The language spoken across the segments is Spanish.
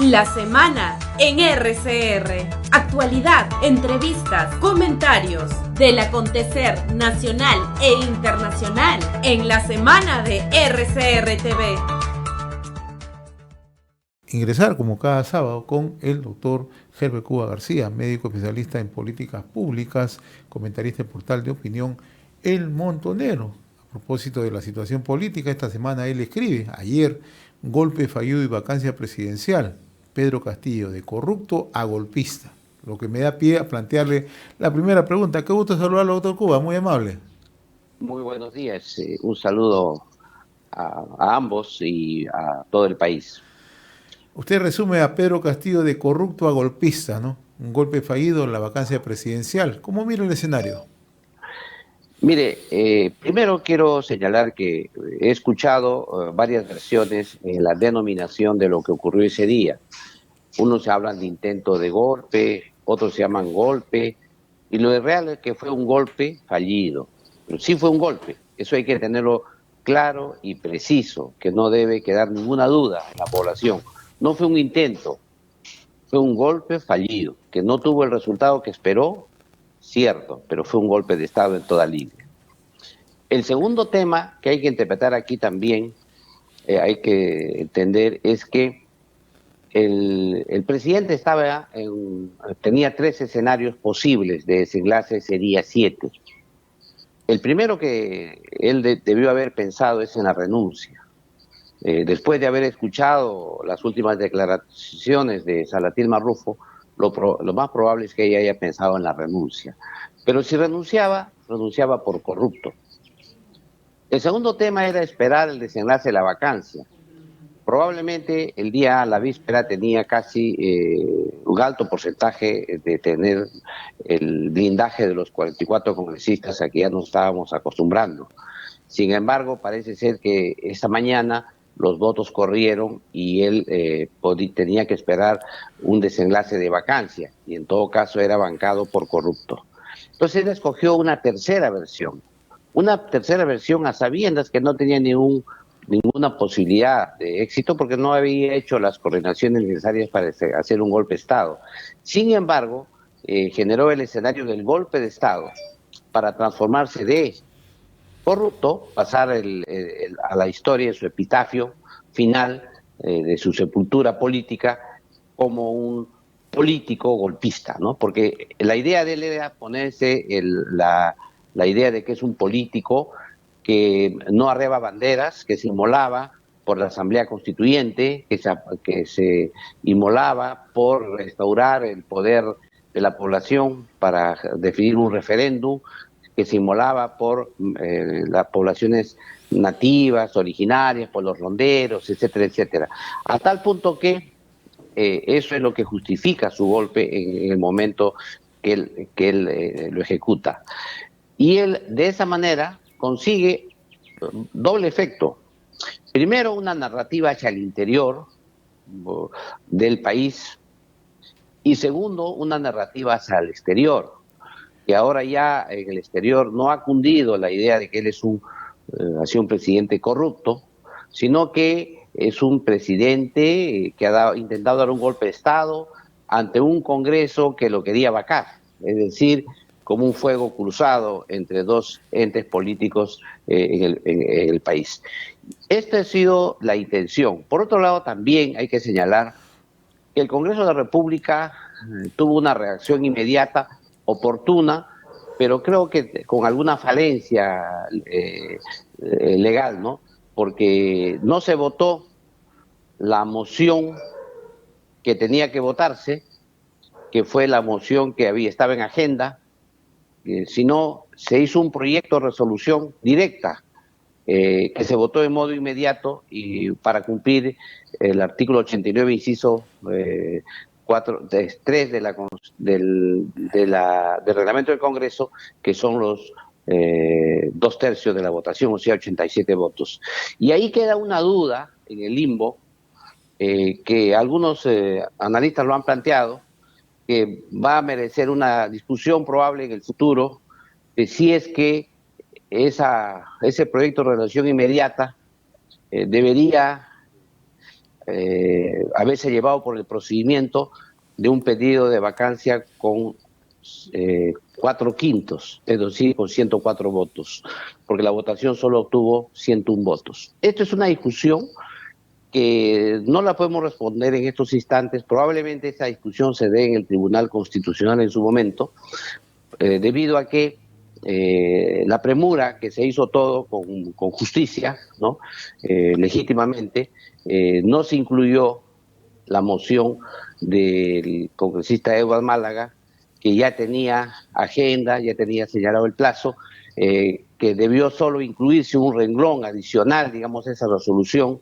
La semana en RCR. Actualidad, entrevistas, comentarios del acontecer nacional e internacional en la semana de RCR TV. Ingresar como cada sábado con el doctor Herbert Cuba García, médico especialista en políticas públicas, comentarista del portal de opinión El Montonero. A propósito de la situación política, esta semana él escribe, ayer, golpe fallido y vacancia presidencial. Pedro Castillo, de corrupto a golpista. Lo que me da pie a plantearle la primera pregunta. Qué gusto saludarlo, doctor Cuba, muy amable. Muy buenos días, un saludo a ambos y a todo el país. Usted resume a Pedro Castillo de corrupto a golpista, ¿no? Un golpe fallido en la vacancia presidencial. ¿Cómo mira el escenario? Mire, primero quiero señalar que he escuchado varias versiones en la denominación de lo que ocurrió ese día. Unos hablan de intento de golpe, otros se llaman golpe, y lo real es que fue un golpe fallido. Pero sí fue un golpe, eso hay que tenerlo claro y preciso, que no debe quedar ninguna duda en la población. No fue un intento, fue un golpe fallido, que no tuvo el resultado que esperó, cierto, pero fue un golpe de Estado en toda línea. El segundo tema que hay que interpretar aquí también, hay que entender, es que el presidente tenía 3 escenarios posibles de desenlace ese día 7. El primero que él debió haber pensado es en la renuncia. Después de haber escuchado las últimas declaraciones de Salatín Marrufo, lo más probable es que ella haya pensado en la renuncia. Pero si renunciaba por corrupto. El segundo tema era esperar el desenlace de la vacancia. Probablemente el día, la víspera, tenía casi un alto porcentaje de tener el blindaje de los 44 congresistas a que ya nos estábamos acostumbrando. Sin embargo, parece ser que esta mañana los votos corrieron y él tenía que esperar un desenlace de vacancia y en todo caso era bancado por corrupto. Entonces él escogió una tercera versión a sabiendas que no tenía ninguna posibilidad de éxito porque no había hecho las coordinaciones necesarias para hacer un golpe de Estado. Sin embargo, generó el escenario del golpe de Estado para transformarse de corrupto, pasar a la historia, su epitafio final de su sepultura política, como un político golpista, ¿no? Porque la idea de él era ponerse la idea de que es un político que no arreba banderas, que se inmolaba por la Asamblea Constituyente, que se inmolaba por restaurar el poder de la población para definir un referéndum, que se inmolaba por las poblaciones nativas, originarias, por los ronderos, etcétera, etcétera. A tal punto que eso es lo que justifica su golpe en el momento que él lo ejecuta. Y él de esa manera consigue doble efecto. Primero, una narrativa hacia el interior del país y segundo, una narrativa hacia el exterior, que ahora ya en el exterior no ha cundido la idea de que él ha sido un presidente corrupto, sino que es un presidente que ha intentado dar un golpe de Estado ante un Congreso que lo quería vacar, es decir, como un fuego cruzado entre dos entes políticos en el país. Esta ha sido la intención. Por otro lado, también hay que señalar que el Congreso de la República tuvo una reacción inmediata, oportuna, pero creo que con alguna falencia legal, ¿no? Porque no se votó la moción que tenía que votarse, que fue la moción que estaba en agenda, sino se hizo un proyecto de resolución directa que se votó de modo inmediato y para cumplir el artículo 89, inciso 3 del reglamento del Congreso, que son los 2/3 de la votación, o sea, 87 votos. Y ahí queda una duda en el limbo, que algunos analistas lo han planteado, que va a merecer una discusión probable en el futuro, de si es que ese proyecto de resolución inmediata debería haberse llevado por el procedimiento de un pedido de vacancia con 4/5, es decir, con 104 votos, porque la votación solo obtuvo 101 votos. Esto es una discusión que no la podemos responder en estos instantes. Probablemente esa discusión se dé en el Tribunal Constitucional en su momento, debido a que la premura que se hizo todo con justicia, ¿no? Legítimamente, no se incluyó la moción del congresista Edward Málaga, que ya tenía agenda, ya tenía señalado el plazo, que debió solo incluirse un renglón adicional, digamos, a esa resolución,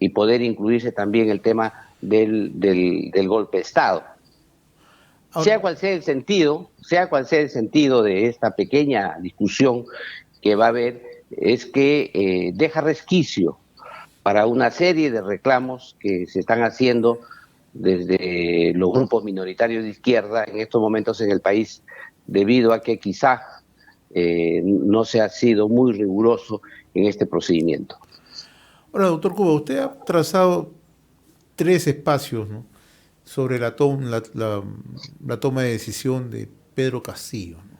y poder incluirse también el tema del golpe de Estado. Ahora, Sea cual sea el sentido de esta pequeña discusión que va a haber, es que deja resquicio para una serie de reclamos que se están haciendo desde los grupos minoritarios de izquierda en estos momentos en el país, debido a que quizá no se ha sido muy riguroso en este procedimiento. ahora, doctor Cuba, usted ha trazado 3 espacios, ¿no?, sobre la toma de decisión de Pedro Castillo, ¿no?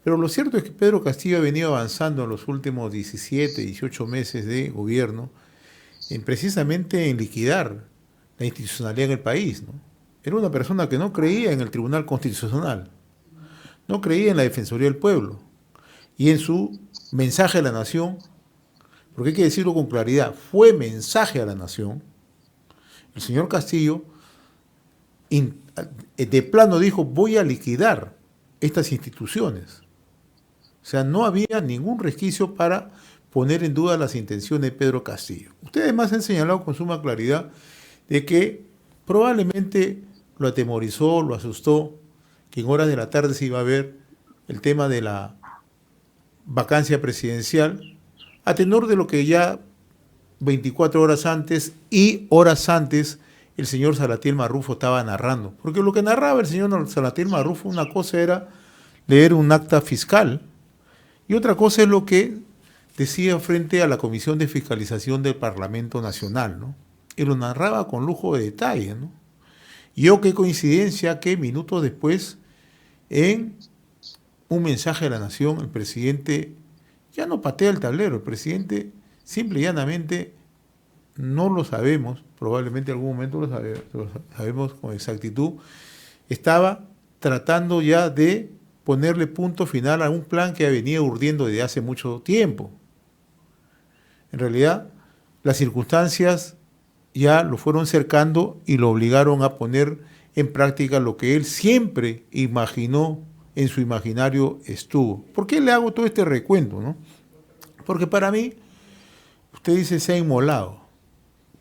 Pero lo cierto es que Pedro Castillo ha venido avanzando en los últimos 17, 18 meses de gobierno precisamente en liquidar la institucionalidad en el país, ¿no? Era una persona que no creía en el Tribunal Constitucional, no creía en la Defensoría del Pueblo y en su mensaje a la nación, porque hay que decirlo con claridad, fue mensaje a la nación. El señor Castillo de plano dijo: voy a liquidar estas instituciones. O sea, no había ningún resquicio para poner en duda las intenciones de Pedro Castillo. Ustedes además han señalado con suma claridad de que probablemente lo atemorizó, lo asustó, que en horas de la tarde se iba a ver el tema de la vacancia presidencial, a tenor de lo que ya 24 horas antes y horas antes el señor Salatiel Marrufo estaba narrando. Porque lo que narraba el señor Salatiel Marrufo, una cosa era leer un acta fiscal y otra cosa es lo que decía frente a la Comisión de Fiscalización del Parlamento Nacional, ¿no? Y lo narraba con lujo de detalle, ¿no? Y qué coincidencia que minutos después, en un mensaje a la nación, el presidente ya no patea el tablero, el presidente simple y llanamente, no lo sabemos, probablemente en algún momento lo sabemos con exactitud, estaba tratando ya de ponerle punto final a un plan que venía urdiendo desde hace mucho tiempo. En realidad, las circunstancias ya lo fueron cercando y lo obligaron a poner en práctica lo que él siempre imaginó, en su imaginario estuvo. ¿Por qué le hago todo este recuento, no? Porque para mí, usted dice, se ha inmolado.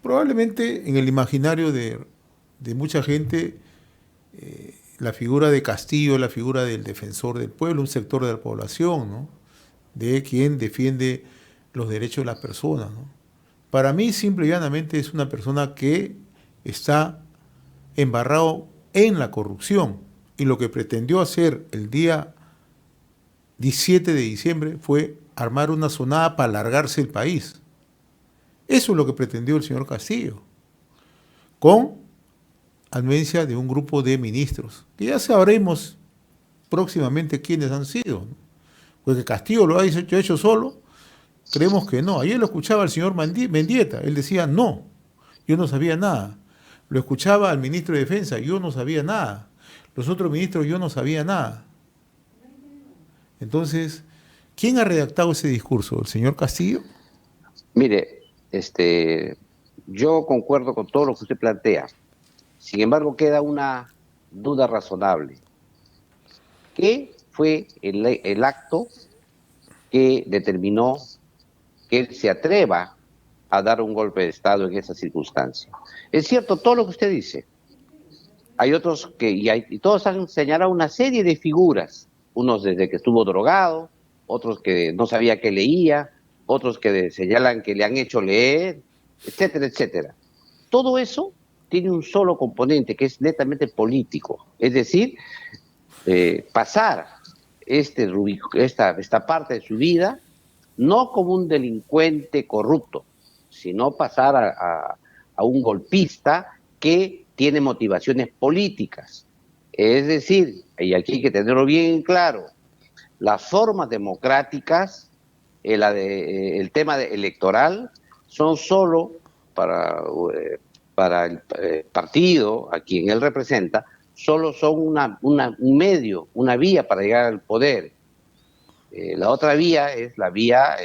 Probablemente en el imaginario de mucha gente, la figura de Castillo es la figura del defensor del pueblo, un sector de la población, ¿no?, de quien defiende los derechos de las personas, ¿no? Para mí, simple y llanamente, es una persona que está embarrado en la corrupción, y lo que pretendió hacer el día 17 de diciembre fue armar una sonada para alargarse el país. Eso es lo que pretendió el señor Castillo, con anuencia de un grupo de ministros, que ya sabremos próximamente quiénes han sido, ¿no? Porque Castillo lo ha hecho solo, creemos que no. Ayer lo escuchaba el señor Mendieta, él decía: no, yo no sabía nada. Lo escuchaba al ministro de Defensa: yo no sabía nada. Los otros ministros: yo no sabía nada. Entonces, ¿quién ha redactado ese discurso? ¿El señor Castillo? Mire, yo concuerdo con todo lo que usted plantea. Sin embargo, queda una duda razonable. ¿Qué fue el acto que determinó que él se atreva a dar un golpe de Estado en esa circunstancia? Es cierto todo lo que usted dice. Hay otros y todos han señalado una serie de figuras, unos desde que estuvo drogado, otros que no sabía que leía, otros que señalan que le han hecho leer, etcétera, etcétera. Todo eso tiene un solo componente, que es netamente político, es decir, pasar esta parte de su vida no como un delincuente corrupto, sino pasar a un golpista que tiene motivaciones políticas. Es decir, y aquí hay que tenerlo bien claro, las formas democráticas, el tema electoral, son solo para el partido a quien él representa, solo son un medio, una vía para llegar al poder. La otra vía es la vía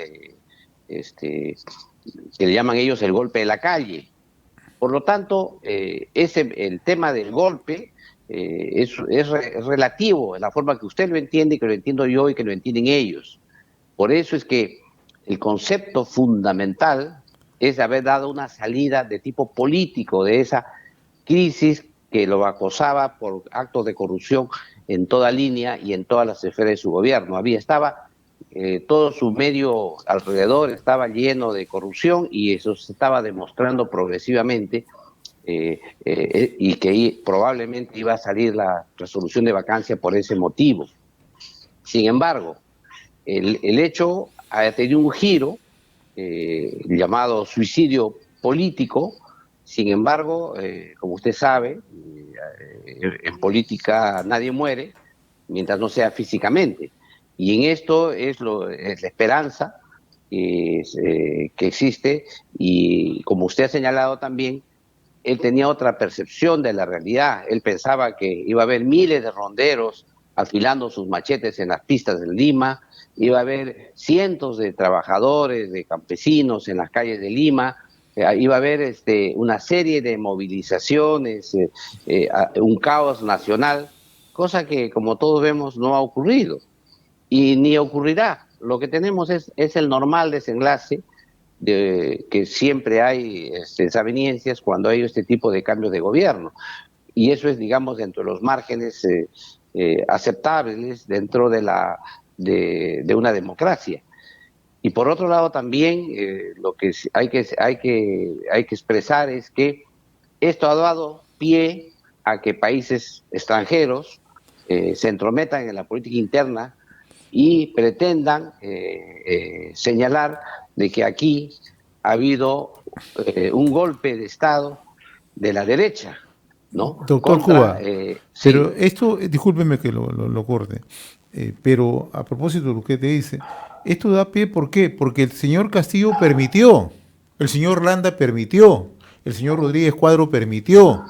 que le llaman ellos el golpe de la calle. Por lo tanto, el tema del golpe es relativo en la forma que usted lo entiende, que lo entiendo yo y que lo entienden ellos. Por eso es que el concepto fundamental es haber dado una salida de tipo político de esa crisis que lo acosaba por actos de corrupción en toda línea y en todas las esferas de su gobierno. Todo su medio alrededor estaba lleno de corrupción y eso se estaba demostrando progresivamente y que probablemente iba a salir la resolución de vacancia por ese motivo. Sin embargo, el hecho ha tenido un giro llamado suicidio político. Sin embargo, como usted sabe, en política nadie muere mientras no sea físicamente. Y en esto es la esperanza que existe, y como usted ha señalado también, él tenía otra percepción de la realidad. Él pensaba que iba a haber miles de ronderos afilando sus machetes en las pistas de Lima, iba a haber cientos de trabajadores, de campesinos en las calles de Lima, iba a haber una serie de movilizaciones, un caos nacional, cosa que, como todos vemos, no ha ocurrido y ni ocurrirá. Lo que tenemos es el normal desenlace que siempre hay desavenencias cuando hay este tipo de cambios de gobierno. Y eso es, digamos, dentro de los márgenes aceptables dentro de una democracia. Y por otro lado también lo que hay que expresar es que esto ha dado pie a que países extranjeros se entrometan en la política interna y pretendan señalar de que aquí ha habido un golpe de Estado de la derecha, ¿no? Doctor Cuba, pero sí. esto, discúlpeme que lo corte, pero a propósito de lo que te dice, esto da pie, ¿por qué? Porque el señor Castillo permitió, el señor Landa permitió, el señor Rodríguez Cuadro permitió,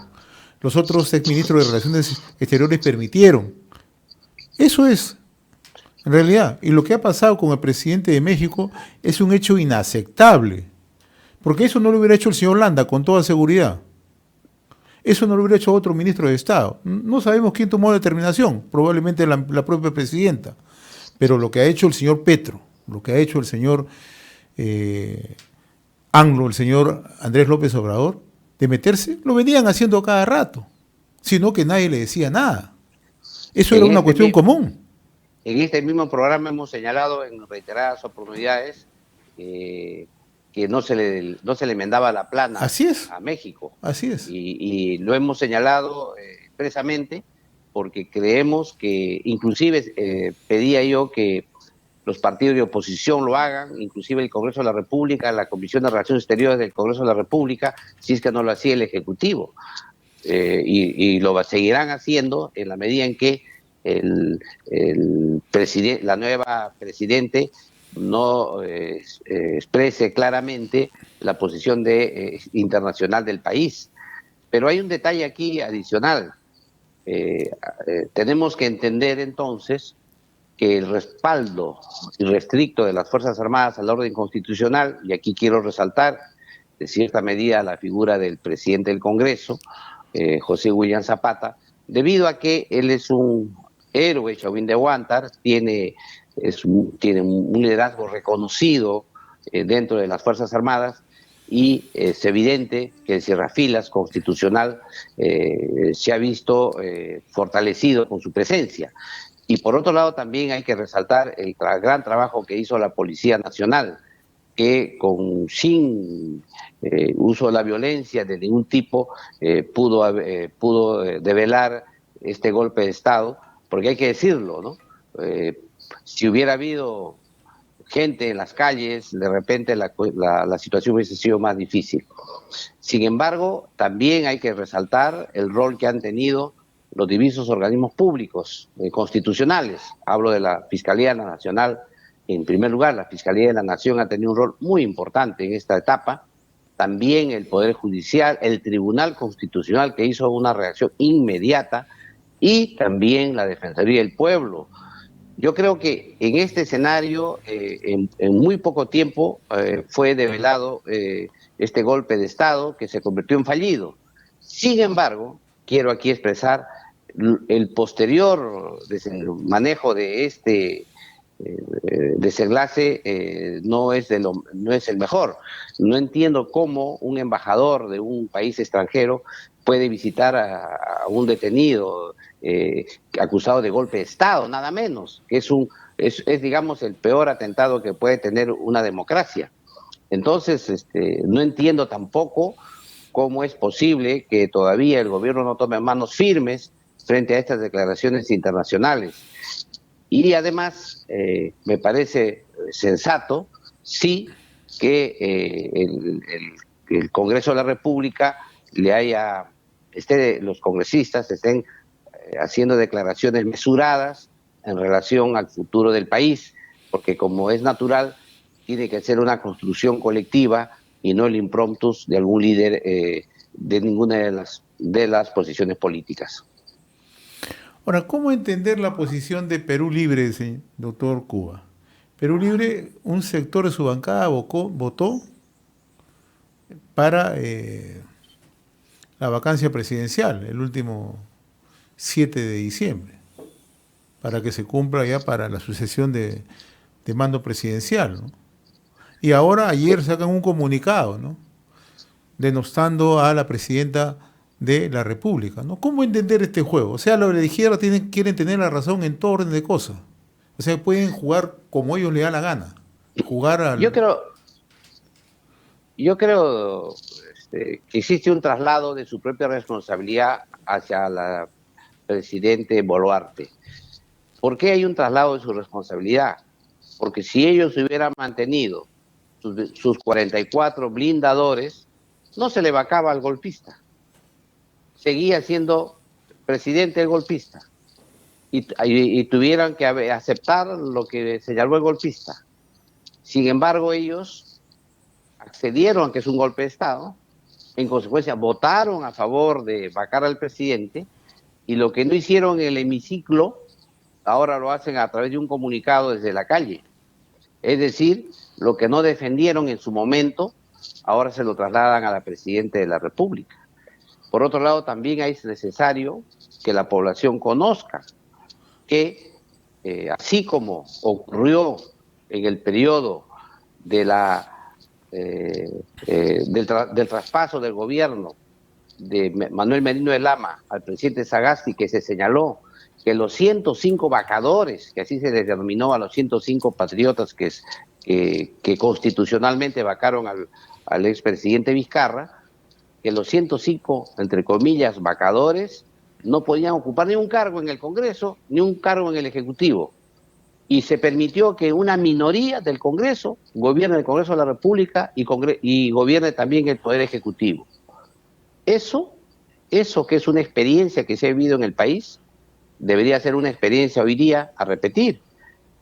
los otros exministros de Relaciones Exteriores permitieron. Eso es, en realidad, y lo que ha pasado con el presidente de México es un hecho inaceptable, porque eso no lo hubiera hecho el señor Landa, con toda seguridad. Eso no lo hubiera hecho otro ministro de Estado. No sabemos quién tomó la determinación, probablemente la propia presidenta. Pero lo que ha hecho el señor Petro, lo que ha hecho el señor AMLO, el señor Andrés López Obrador, de meterse, lo venían haciendo a cada rato, sino que nadie le decía nada. Eso era una cuestión común. En este mismo programa hemos señalado en reiteradas oportunidades que no se le enmendaba la plana a México. Así es. Y lo hemos señalado expresamente porque creemos que, inclusive pedía yo que los partidos de oposición lo hagan, inclusive el Congreso de la República, la Comisión de Relaciones Exteriores del Congreso de la República, si es que no lo hacía el Ejecutivo. Y lo seguirán haciendo en la medida en que la nueva presidente no exprese claramente la posición internacional del país. Pero hay un detalle aquí adicional. Tenemos que entender entonces que el respaldo irrestricto de las Fuerzas Armadas al orden constitucional, y aquí quiero resaltar de cierta medida la figura del presidente del Congreso, José William Zapata, debido a que él es un héroe, Chauvin de Huántar, tiene un liderazgo reconocido dentro de las Fuerzas Armadas, y es evidente que el cierrafilas constitucional se ha visto fortalecido con su presencia. Y por otro lado también hay que resaltar el gran trabajo que hizo la Policía Nacional, que sin uso de la violencia de ningún tipo pudo develar este golpe de Estado, porque hay que decirlo, ¿no? Si hubiera habido gente en las calles, de repente la situación hubiese sido más difícil. Sin embargo, también hay que resaltar el rol que han tenido los diversos organismos públicos constitucionales. Hablo de la Fiscalía Nacional. En primer lugar, la Fiscalía de la Nación ha tenido un rol muy importante en esta etapa. También el Poder Judicial, el Tribunal Constitucional, que hizo una reacción inmediata, y también la Defensoría del Pueblo. Yo creo que en este escenario, en muy poco tiempo, fue develado este golpe de Estado que se convirtió en fallido. Sin embargo, quiero aquí expresar el posterior manejo de este desenlace no es el mejor. No entiendo cómo un embajador de un país extranjero puede visitar a un detenido acusado de golpe de Estado, nada menos, que es digamos el peor atentado que puede tener una democracia. Entonces, no entiendo tampoco cómo es posible que todavía el gobierno no tome manos firmes frente a estas declaraciones internacionales. Y además, me parece sensato, sí, que el Congreso de la República los congresistas estén haciendo declaraciones mesuradas en relación al futuro del país, porque como es natural, tiene que ser una construcción colectiva y no el impromptus de algún líder de ninguna de las posiciones políticas. Ahora, ¿cómo entender la posición de Perú Libre, doctor Cuba? Perú Libre, un sector de su bancada votó para la vacancia presidencial, el último 7 de diciembre, para que se cumpla ya para la sucesión de mando presidencial, ¿no? Y ahora, ayer sacan un comunicado, ¿no?, denostando a la presidenta de la República, ¿no? ¿Cómo entender este juego? O sea, los de la izquierda quieren tener la razón en todo orden de cosas. O sea, pueden jugar como ellos les da la gana. Jugar al... Yo creo que existe un traslado de su propia responsabilidad hacia la presidente Boluarte. ¿Por qué hay un traslado de su responsabilidad? Porque si ellos hubieran mantenido sus 44 blindadores, no se le vacaba al golpista. Seguía siendo presidente el golpista y tuvieran que aceptar lo que señaló el golpista. Sin embargo, ellos accedieron a que es un golpe de Estado, en consecuencia votaron a favor de vacar al presidente, y lo que no hicieron en el hemiciclo, ahora lo hacen a través de un comunicado desde la calle. Es decir, lo que no defendieron en su momento, ahora se lo trasladan a la presidenta de la República. Por otro lado, también es necesario que la población conozca que, así como ocurrió en el periodo de del traspaso del gobierno de Manuel Merino de Lama al presidente Sagasti, que se señaló que los 105 vacadores, que así se les denominó a los 105 patriotas que constitucionalmente vacaron al expresidente Vizcarra, que los 105, entre comillas, vacadores, no podían ocupar ni un cargo en el Congreso, ni un cargo en el Ejecutivo. Y se permitió que una minoría del Congreso gobierne el Congreso de la República y gobierne también el Poder Ejecutivo. Eso que es una experiencia que se ha vivido en el país, debería ser una experiencia hoy día a repetir,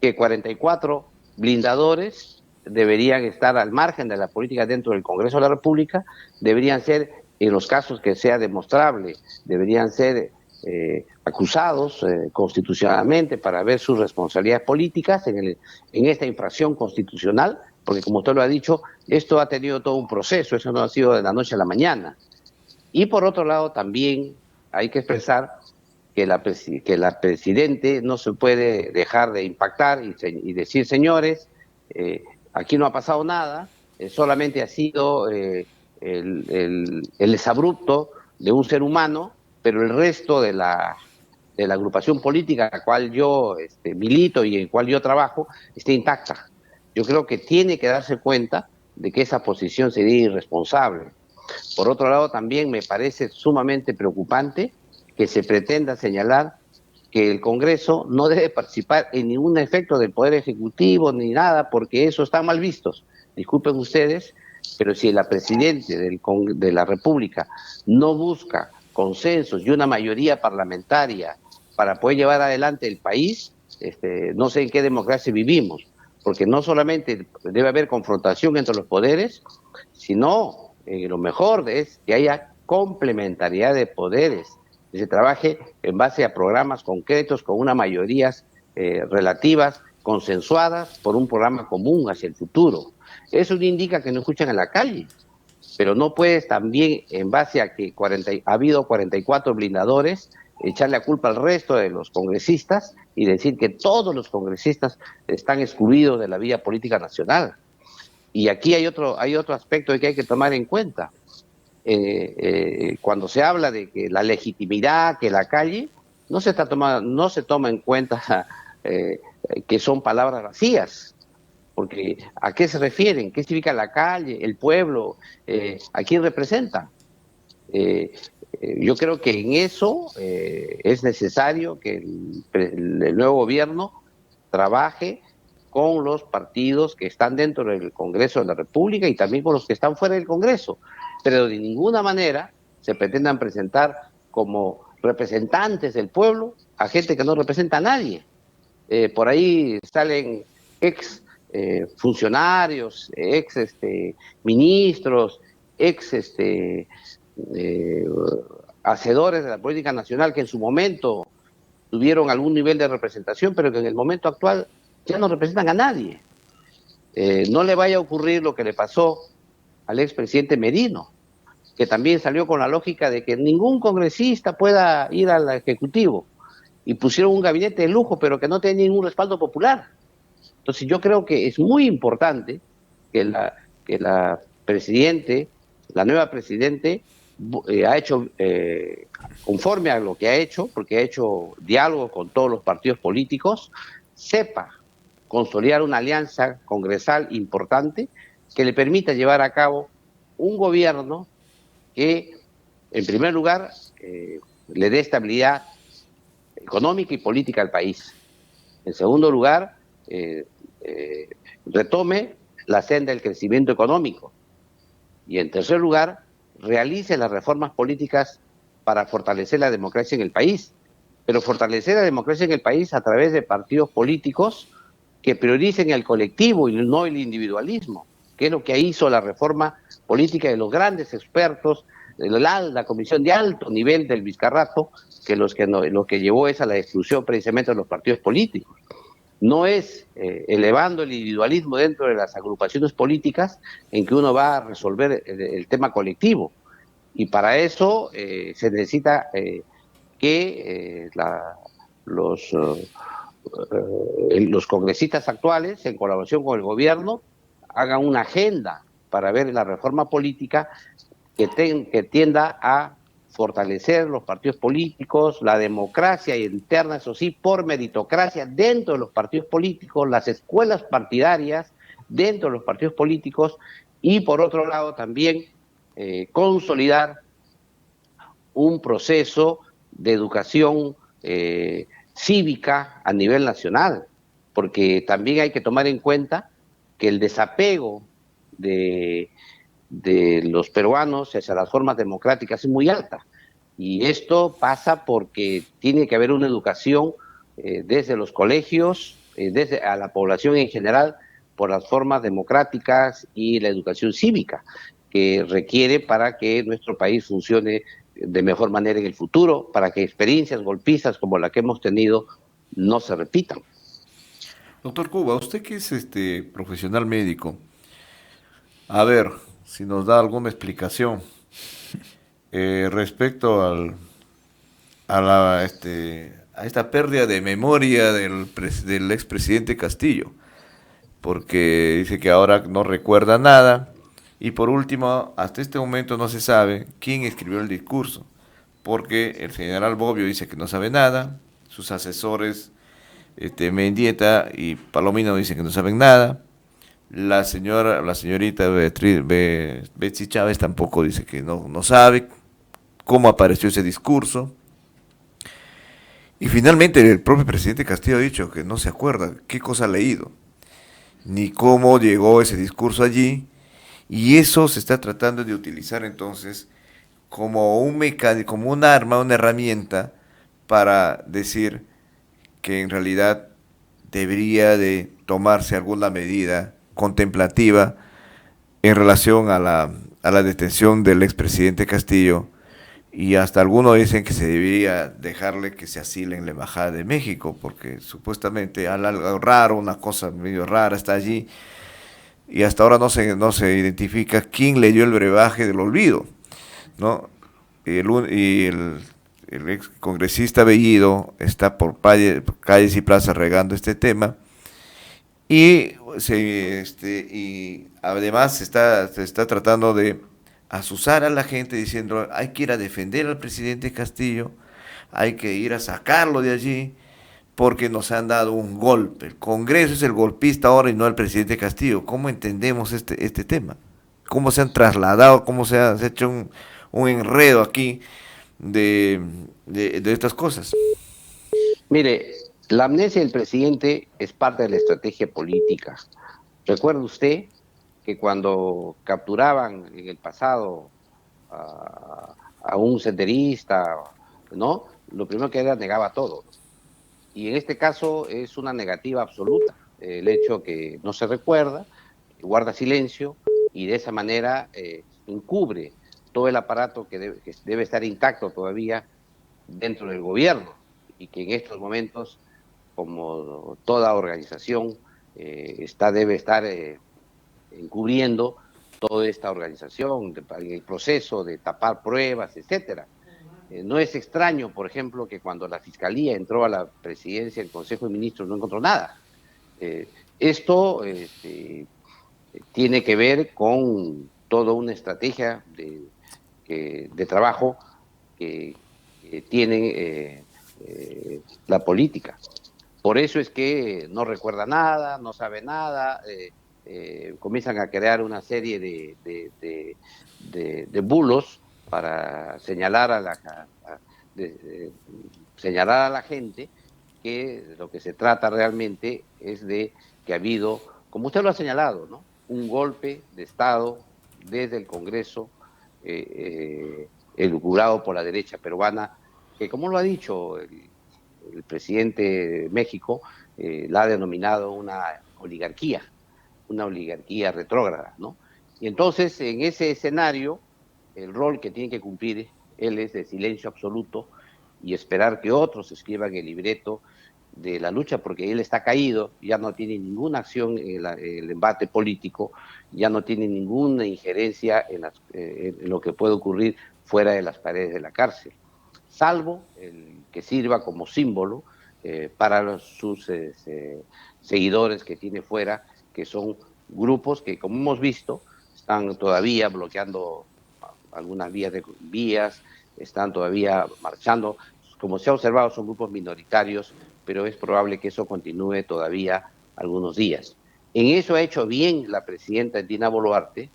que 44 blindadores deberían estar al margen de la política dentro del Congreso de la República, deberían ser, en los casos que sea demostrable, deberían ser acusados constitucionalmente para ver sus responsabilidades políticas en esta infracción constitucional, porque como usted lo ha dicho, esto ha tenido todo un proceso, eso no ha sido de la noche a la mañana. Y por otro lado también hay que expresar que la presidente no se puede dejar de impactar y decir, señores, aquí no ha pasado nada, solamente ha sido el exabrupto de un ser humano, pero el resto de la agrupación política a la cual yo milito y en la cual yo trabajo está intacta. Yo creo que tiene que darse cuenta de que esa posición sería irresponsable. Por otro lado, también me parece sumamente preocupante que se pretenda señalar que el Congreso no debe participar en ningún efecto del Poder Ejecutivo ni nada, porque eso está mal vistos. Disculpen ustedes, pero si el presidente de la República no busca consensos y una mayoría parlamentaria para poder llevar adelante el país, no sé en qué democracia vivimos, porque no solamente debe haber confrontación entre los poderes, sino lo mejor es que haya complementariedad de poderes, que se trabaje en base a programas concretos con unas mayorías relativas, consensuadas por un programa común hacia el futuro. Eso no indica que no escuchan en la calle, pero no puedes también, en base a que ha habido 44 blindadores, echarle la culpa al resto de los congresistas y decir que todos los congresistas están excluidos de la vida política nacional. Y aquí hay otro aspecto que hay que tomar en cuenta. Cuando se habla de que la legitimidad, que la calle, no se toma en cuenta que son palabras vacías, porque ¿a qué se refieren? ¿Qué significa la calle, el pueblo? ¿A quién representan? Yo creo que en eso es necesario que el nuevo gobierno trabaje con los partidos que están dentro del Congreso de la República y también con los que están fuera del Congreso, pero de ninguna manera se pretendan presentar como representantes del pueblo a gente que no representa a nadie. Por ahí salen ex funcionarios, ex ministros, ex hacedores de la política nacional que en su momento tuvieron algún nivel de representación, pero que en el momento actual ya no representan a nadie. No le vaya a ocurrir lo que le pasó al expresidente Merino, que también salió con la lógica de que ningún congresista pueda ir al Ejecutivo, y pusieron un gabinete de lujo, pero que no tiene ningún respaldo popular. Entonces yo creo que es muy importante que la nueva presidente ha hecho, conforme a lo que ha hecho, porque ha hecho diálogo con todos los partidos políticos, sepa consolidar una alianza congresal importante que le permita llevar a cabo un gobierno que, en primer lugar, le dé estabilidad económica y política al país. En segundo lugar, retome la senda del crecimiento económico. Y en tercer lugar, realice las reformas políticas para fortalecer la democracia en el país. Pero fortalecer la democracia en el país a través de partidos políticos que prioricen el colectivo y no el individualismo, que es lo que hizo la reforma política de los grandes expertos, de la comisión de alto nivel del Vizcarrato, lo que llevó es a la destrucción precisamente de los partidos políticos. No es elevando el individualismo dentro de las agrupaciones políticas en que uno va a resolver el tema colectivo. Y para eso se necesita que los congresistas actuales, en colaboración con el gobierno, hagan una agenda para ver la reforma política que tienda a fortalecer los partidos políticos, la democracia interna, eso sí, por meritocracia dentro de los partidos políticos, las escuelas partidarias dentro de los partidos políticos y por otro lado también consolidar un proceso de educación cívica a nivel nacional, porque también hay que tomar en cuenta que el desapego de los peruanos hacia las formas democráticas es muy alta, y esto pasa porque tiene que haber una educación desde los colegios, desde a la población en general, por las formas democráticas y la educación cívica que requiere para que nuestro país funcione de mejor manera en el futuro, para que experiencias golpistas como la que hemos tenido no se repitan. Doctor Cuba, usted que es profesional médico, a ver si nos da alguna explicación respecto a esta pérdida de memoria del expresidente Castillo, porque dice que ahora no recuerda nada. Y por último, hasta este momento no se sabe quién escribió el discurso, porque el general Bobbio dice que no sabe nada, sus asesores Mendieta y Palomino dicen que no saben nada, la señorita Betsy Chávez tampoco dice que no sabe cómo apareció ese discurso. Y finalmente el propio presidente Castillo ha dicho que no se acuerda qué cosa ha leído, ni cómo llegó ese discurso allí, y eso se está tratando de utilizar entonces como un como un arma, una herramienta para decir que en realidad debería de tomarse alguna medida contemplativa en relación a la detención del expresidente Castillo, y hasta algunos dicen que se debería dejarle que se asile en la Embajada de México, porque supuestamente algo raro, una cosa medio rara está allí, y hasta ahora no se identifica quién le dio el brebaje del olvido, ¿no? El ex congresista Bellido está por calles y plazas regando este tema, y además se está tratando de asusar a la gente diciendo hay que ir a defender al presidente Castillo, hay que ir a sacarlo de allí porque nos han dado un golpe. El Congreso es el golpista ahora y no el presidente Castillo. ¿Cómo entendemos este tema? ¿Cómo se han trasladado, se ha hecho un enredo aquí de estas cosas? Mire, la amnesia del presidente es parte de la estrategia política. ¿Recuerda usted que cuando capturaban en el pasado a un senderista, ¿no? Lo primero que era negaba todo. Y en este caso es una negativa absoluta. El hecho que no se recuerda, guarda silencio y de esa manera encubre todo el aparato que debe estar intacto todavía dentro del gobierno y que en estos momentos, como toda organización, debe estar encubriendo toda esta organización, en el proceso de tapar pruebas, etcétera. No es extraño, por ejemplo, que cuando la Fiscalía entró a la presidencia, el Consejo de Ministros no encontró nada. Esto tiene que ver con toda una estrategia de trabajo que tiene la política. Por eso es que no recuerda nada, no sabe nada, comienzan a crear una serie de bulos para señalar señalar a la gente que lo que se trata realmente es de que ha habido, como usted lo ha señalado, ¿no? Un golpe de Estado desde el Congreso, elucubrado por la derecha peruana, que como lo ha dicho el presidente de México, la ha denominado una oligarquía retrógrada, ¿no? Y entonces, en ese escenario, el rol que tiene que cumplir él es de silencio absoluto y esperar que otros escriban el libreto de la lucha, porque él está caído, ya no tiene ninguna acción en el embate político, ya no tiene ninguna injerencia en lo que puede ocurrir fuera de las paredes de la cárcel, salvo el que sirva como símbolo para sus seguidores que tiene fuera, que son grupos que, como hemos visto, están todavía bloqueando algunas vías, están todavía marchando. Como se ha observado, son grupos minoritarios, pero es probable que eso continúe todavía algunos días. En eso ha hecho bien la presidenta Dina Boluarte,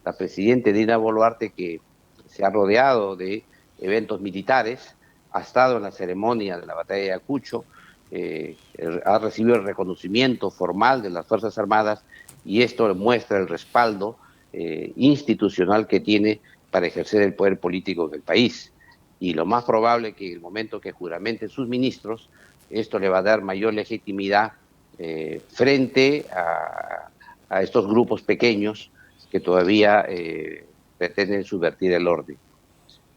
la presidenta Dina Boluarte, que se ha rodeado de eventos militares, ha estado en la ceremonia de la batalla de Ayacucho, ha recibido el reconocimiento formal de las Fuerzas Armadas y esto muestra el respaldo institucional que tiene para ejercer el poder político del país. Y lo más probable que en el momento que juramenten sus ministros, esto le va a dar mayor legitimidad frente a estos grupos pequeños que todavía pretenden subvertir el orden.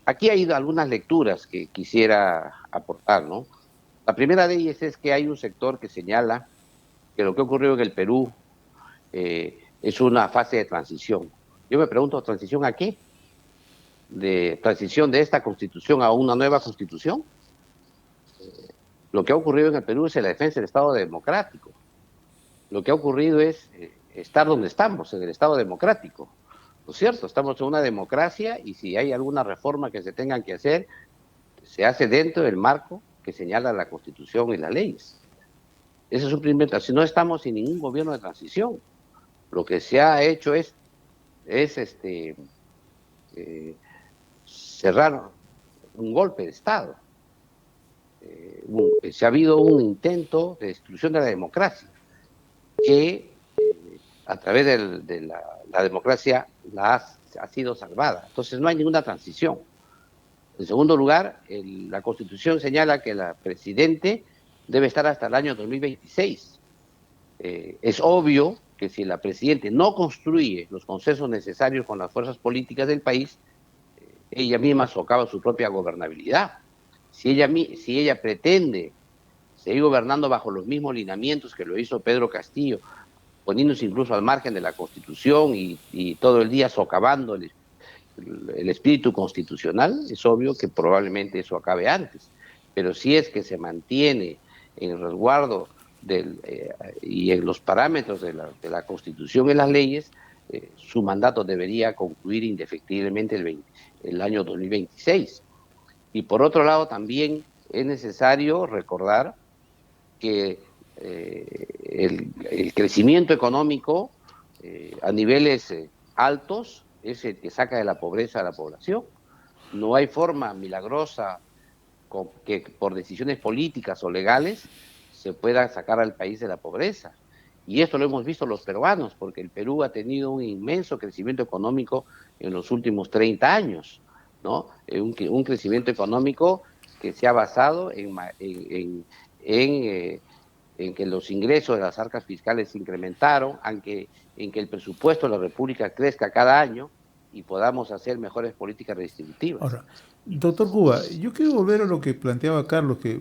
Aquí hay algunas lecturas que quisiera aportar, ¿no? La primera de ellas es que hay un sector que señala que lo que ocurrió en el Perú es una fase de transición. Yo me pregunto, ¿transición a qué? ¿De transición de esta constitución a una nueva constitución? Lo que ha ocurrido en el Perú es la defensa del Estado democrático. Lo que ha ocurrido es estar donde estamos, en el Estado democrático. ¿No es cierto? Estamos en una democracia y si hay alguna reforma que se tengan que hacer, se hace dentro del marco que señala la Constitución y las leyes. Ese es un primer. Si no estamos sin ningún gobierno de transición, lo que se ha hecho es cerrar un golpe de Estado, se ha habido un intento de destrucción de la democracia, que a través de la democracia ha sido salvada. Entonces no hay ninguna transición. En segundo lugar, la Constitución señala que el presidente debe estar hasta el año 2026. Es obvio que si la presidente no construye los consensos necesarios con las fuerzas políticas del país, ella misma socava su propia gobernabilidad. Si ella pretende seguir gobernando bajo los mismos lineamientos que lo hizo Pedro Castillo, poniéndose incluso al margen de la Constitución y todo el día socavando el espíritu constitucional, es obvio que probablemente eso acabe antes. Pero si es que se mantiene en el resguardo y en los parámetros de la Constitución y las leyes, su mandato debería concluir indefectiblemente el año 2026. Y por otro lado también es necesario recordar que el crecimiento económico a niveles altos es el que saca de la pobreza a la población. No hay forma milagrosa que por decisiones políticas o legales se pueda sacar al país de la pobreza. Y esto lo hemos visto los peruanos, porque el Perú ha tenido un inmenso crecimiento económico en los últimos 30 años, ¿no? Un crecimiento económico que se ha basado en que los ingresos de las arcas fiscales se incrementaron, en que el presupuesto de la República crezca cada año y podamos hacer mejores políticas redistributivas. Ahora, doctor Cuba, yo quiero volver a lo que planteaba Carlos, que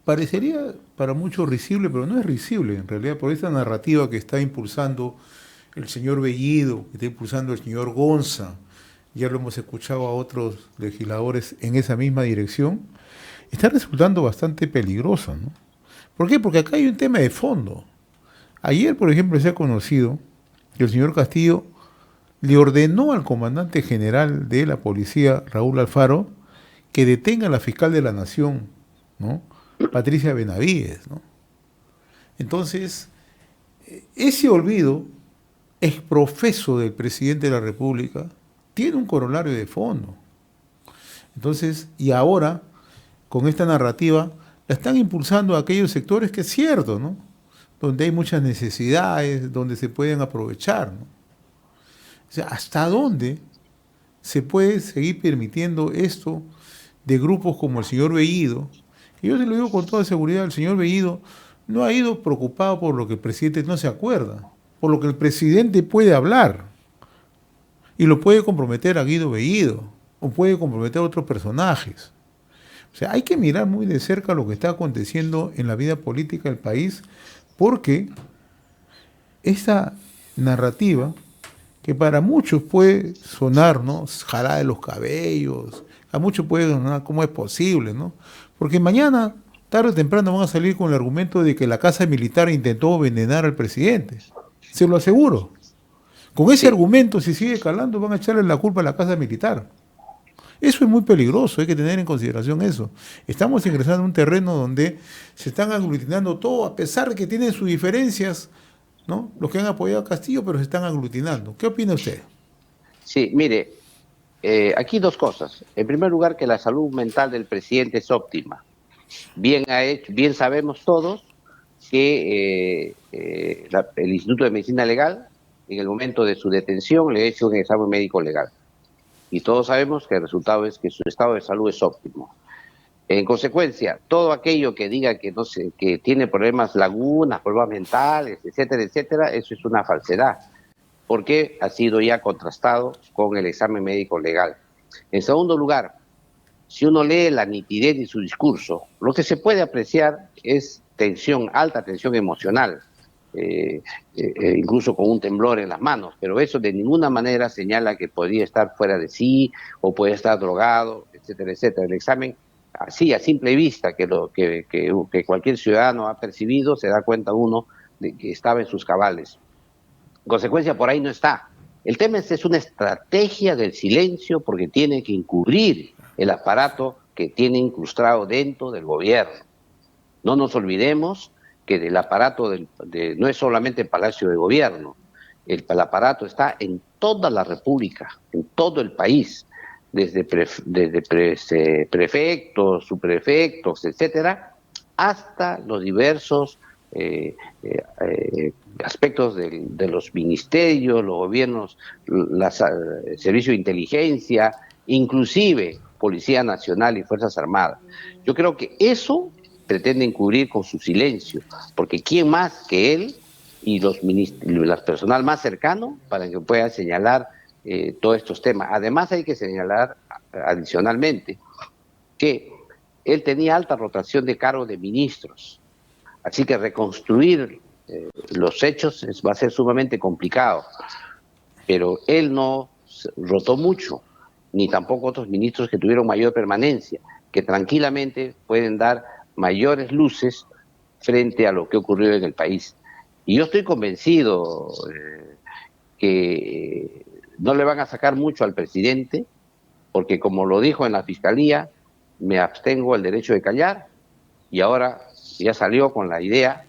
parecería para muchos risible, pero no es risible en realidad, por esta narrativa que está impulsando el señor Bellido, que está impulsando el señor Gonza, ya lo hemos escuchado a otros legisladores en esa misma dirección, está resultando bastante peligrosa, ¿no? ¿Por qué? Porque acá hay un tema de fondo. Ayer, por ejemplo, se ha conocido que el señor Castillo le ordenó al comandante general de la policía, Raúl Alfaro, que detenga a la fiscal de la Nación, ¿no? Patricia Benavides, ¿no? Entonces, ese olvido exprofeso del presidente de la República tiene un corolario de fondo. Entonces, y ahora, con esta narrativa, la están impulsando a aquellos sectores que es cierto, ¿no? Donde hay muchas necesidades, donde se pueden aprovechar, ¿no? O sea, ¿hasta dónde se puede seguir permitiendo esto de grupos como el señor Bellido? Y yo se lo digo con toda seguridad, el señor Bellido no ha ido preocupado por lo que el presidente no se acuerda, por lo que el presidente puede hablar, y lo puede comprometer a Guido Bellido, o puede comprometer a otros personajes. O sea, hay que mirar muy de cerca lo que está aconteciendo en la vida política del país, porque esta narrativa, que para muchos puede sonar, ¿no?, jalada de los cabellos, a muchos puede sonar cómo es posible, ¿no? Porque mañana, tarde o temprano, van a salir con el argumento de que la Casa Militar intentó envenenar al presidente. Se lo aseguro. Con ese argumento, si sigue calando, van a echarle la culpa a la Casa Militar. Eso es muy peligroso, hay que tener en consideración eso. Estamos ingresando en un terreno donde se están aglutinando todo, a pesar de que tienen sus diferencias, ¿no?, los que han apoyado a Castillo, pero se están aglutinando. ¿Qué opina usted? Sí, mire, aquí dos cosas. En primer lugar, que la salud mental del presidente es óptima. Bien sabemos todos que el Instituto de Medicina Legal, en el momento de su detención, le ha hecho un examen médico legal. Y todos sabemos que el resultado es que su estado de salud es óptimo. En consecuencia, todo aquello que diga que que tiene problemas lagunas, problemas mentales, etcétera, etcétera, eso es una falsedad, porque ha sido ya contrastado con el examen médico legal. En segundo lugar, si uno lee la nitidez de su discurso, lo que se puede apreciar es tensión, alta tensión emocional, incluso con un temblor en las manos, pero eso de ninguna manera señala que podría estar fuera de sí o puede estar drogado, etcétera, etcétera. El examen, así a simple vista, que cualquier ciudadano ha percibido, se da cuenta uno de que estaba en sus cabales. En consecuencia, por ahí no está. El tema es una estrategia del silencio, porque tiene que encubrir el aparato que tiene incrustado dentro del gobierno. No nos olvidemos que el aparato no es solamente el Palacio de Gobierno, el aparato está en toda la República, en todo el país, desde prefectos, subprefectos, etcétera, hasta los diversos aspectos de los ministerios, los gobiernos, servicio de inteligencia, inclusive Policía Nacional y Fuerzas Armadas. Yo creo que eso pretenden cubrir con su silencio, porque ¿quién más que él y las personal más cercano para que puedan señalar todos estos temas? Además hay que señalar adicionalmente que él tenía alta rotación de cargos de ministros, así que reconstruir los hechos va a ser sumamente complicado, pero él no rotó mucho, ni tampoco otros ministros que tuvieron mayor permanencia, que tranquilamente pueden dar mayores luces frente a lo que ocurrió en el país. Y yo estoy convencido que no le van a sacar mucho al presidente, porque como lo dijo en la Fiscalía, me abstengo el derecho de callar, y ahora ya salió con la idea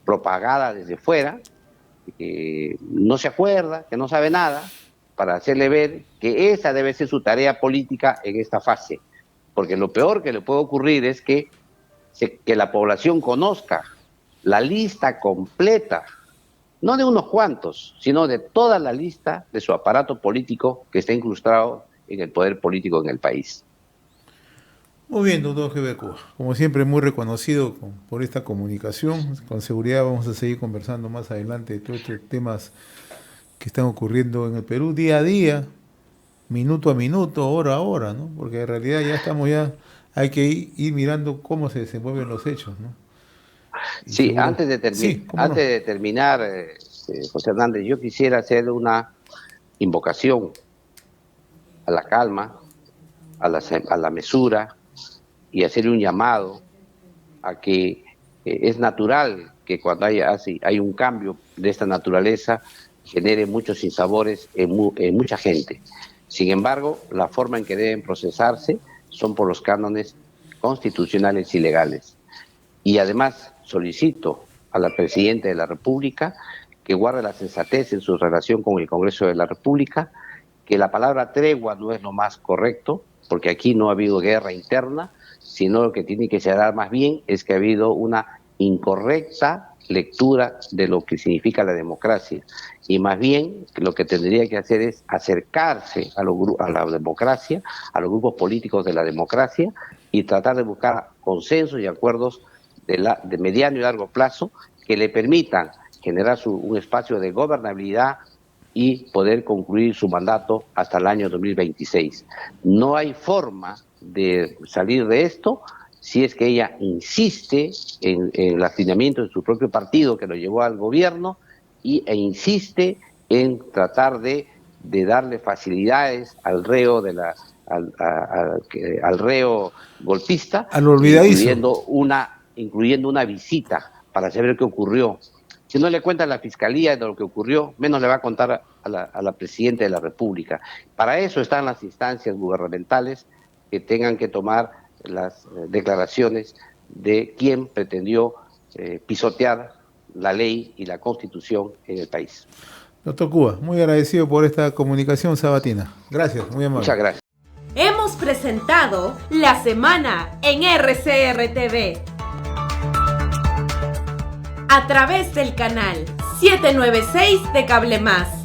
propagada desde fuera, que no se acuerda, que no sabe nada, para hacerle ver que esa debe ser su tarea política en esta fase. Porque lo peor que le puede ocurrir es que la población conozca la lista completa, no de unos cuantos, sino de toda la lista de su aparato político que está incrustado en el poder político en el país. Muy bien, doctor Gerber-Cuba. Como siempre, muy reconocido por esta comunicación. Con seguridad vamos a seguir conversando más adelante de todos estos temas que están ocurriendo en el Perú día a día, minuto a minuto, hora a hora, ¿no? Porque en realidad hay que ir mirando cómo se desenvuelven los hechos, ¿no? Sí, seguro... antes de terminar, José Hernández, yo quisiera hacer una invocación a la calma, a la mesura, y hacer un llamado a que es natural que cuando hay un cambio de esta naturaleza genere muchos sinsabores en mucha gente. Sin embargo, la forma en que deben procesarse son por los cánones constitucionales y legales. Y además solicito a la Presidenta de la República que guarde la sensatez en su relación con el Congreso de la República, que la palabra tregua no es lo más correcto, porque aquí no ha habido guerra interna, sino lo que tiene que señalar más bien es que ha habido una incorrecta lectura de lo que significa la democracia. Y más bien lo que tendría que hacer es acercarse a la democracia, a los grupos políticos de la democracia, y tratar de buscar consensos y acuerdos de mediano y largo plazo que le permitan generar un espacio de gobernabilidad y poder concluir su mandato hasta el año 2026. No hay forma de salir de esto si es que ella insiste en el afinamiento de su propio partido que lo llevó al gobierno e insiste en tratar de darle facilidades al reo al reo golpista, al olvidadizo, incluyendo una visita para saber qué ocurrió. Si no le cuenta a la Fiscalía de lo que ocurrió, menos le va a contar a la Presidenta de la República. Para eso están las instancias gubernamentales que tengan que tomar las declaraciones de quien pretendió pisotear la ley y la Constitución en el país. Doctor Cuba, muy agradecido por esta comunicación sabatina. Gracias, muy amable. Muchas gracias. Hemos presentado La Semana en RCR TV a través del canal 796 de Cable Más.